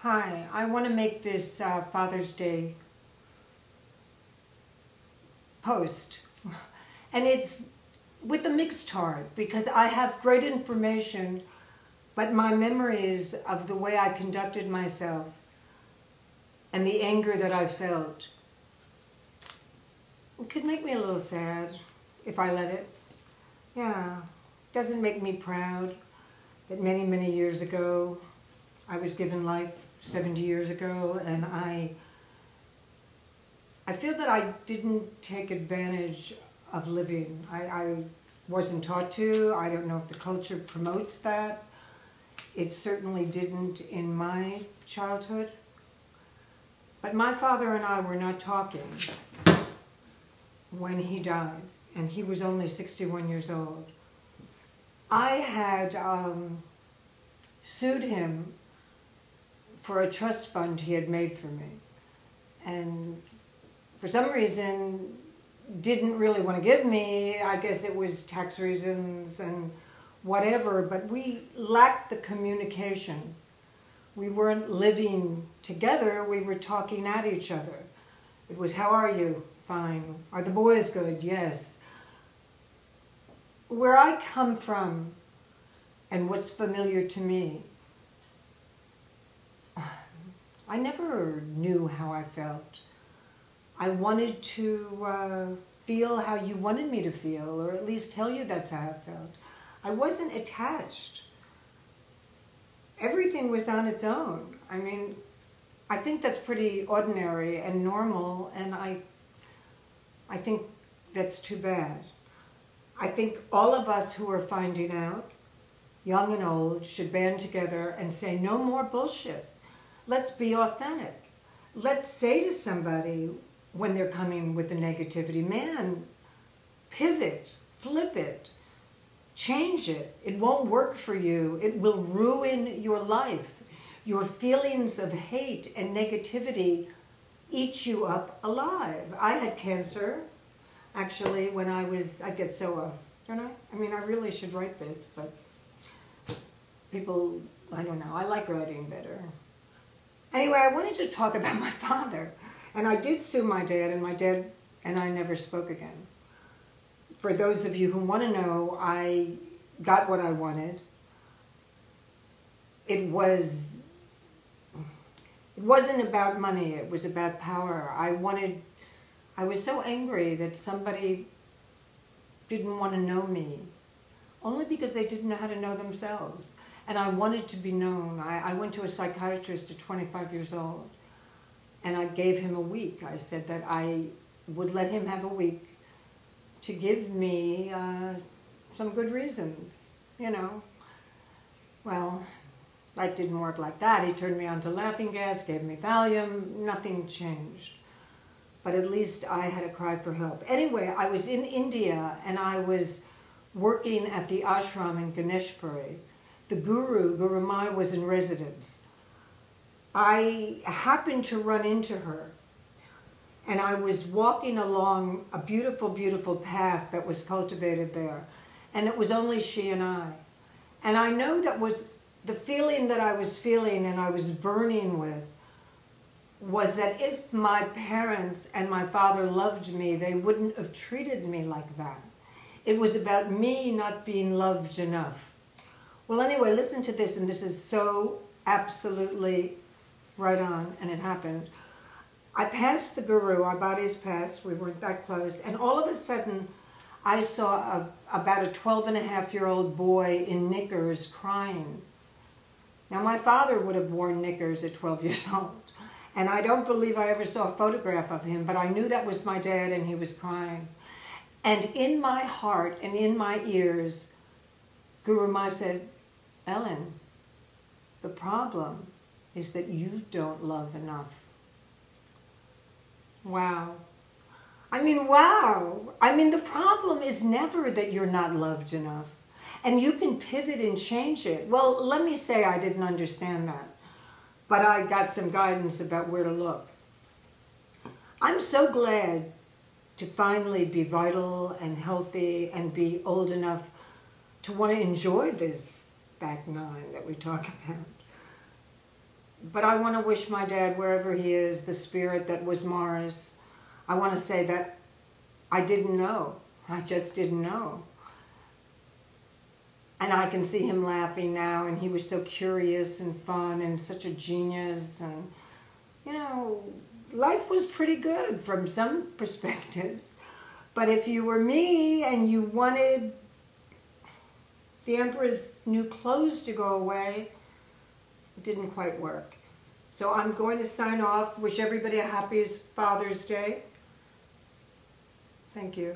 Hi, I want to make this Father's Day post. And it's with a mixed heart because I have great information, but my memories of the way I conducted myself and the anger that I felt, it could make me a little sad if I let it. Yeah, doesn't make me proud that many, many years ago I was given life 70 years ago, and I feel that I didn't take advantage of living. I wasn't taught to. I don't know if the culture promotes that. It certainly didn't in my childhood. But my father and I were not talking when he died, and he was only 61 years old. I had sued him for a trust fund he had made for me, and for some reason didn't really want to give me. I guess it was tax reasons and whatever, but we lacked the communication. We weren't living together, we were talking at each other. It was, how are you? Fine. Are the boys good? Yes. Where I come from and what's familiar to me, I never knew how I felt. I wanted to feel how you wanted me to feel, or at least tell you that's how I felt. I wasn't attached. Everything was on its own. I mean, I think that's pretty ordinary and normal, and I think that's too bad. I think all of us who are finding out, young and old, should band together and say, no more bullshit. Let's be authentic. Let's say to somebody when they're coming with the negativity, man, pivot, flip it, change it. It won't work for you. It will ruin your life. Your feelings of hate and negativity eat you up alive. I had cancer, actually, when I get so off, don't I? I mean, I really should write this, but people, I don't know, I like writing better. Anyway, I wanted to talk about my father, and I did sue my dad, and my dad and I never spoke again. For those of you who want to know, I got what I wanted. It wasn't about money, it was about power. I was so angry that somebody didn't want to know me, only because they didn't know how to know themselves. And I wanted to be known. I went to a psychiatrist at 25 years old, and I gave him a week. I said that I would let him have a week to give me some good reasons, you know. Well, life didn't work like that. He turned me on to laughing gas, gave me Valium, nothing changed. But at least I had a cry for help. Anyway, I was in India, and I was working at the ashram in Ganeshpuri. The Guru Mai, was in residence. I happened to run into her, and I was walking along a beautiful, beautiful path that was cultivated there, and it was only she and I. And I know that was the feeling that I was feeling and I was burning with, was that if my parents and my father loved me, they wouldn't have treated me like that. It was about me not being loved enough. Well, anyway, listen to this, and this is so absolutely right on, and it happened. I passed the Guru, our bodies passed, we weren't that close, and all of a sudden I saw about a 12-and-a-half-year-old boy in knickers crying. Now, my father would have worn knickers at 12 years old, and I don't believe I ever saw a photograph of him, but I knew that was my dad, and he was crying. And in my heart and in my ears, Guru Mai said, Ellen, the problem is that you don't love enough. Wow. I mean, wow. I mean, the problem is never that you're not loved enough. And you can pivot and change it. Well, let me say I didn't understand that, but I got some guidance about where to look. I'm so glad to finally be vital and healthy and be old enough to want to enjoy this back nine that we talk about. But I want to wish my dad, wherever he is, the spirit that was Mars, I want to say that I didn't know. I just didn't know. And I can see him laughing now, and he was so curious and fun and such a genius. And, you know, life was pretty good from some perspectives. But if you were me and you wanted the Emperor's new clothes to go away, it didn't quite work. So I'm going to sign off. Wish everybody a happy Father's Day. Thank you.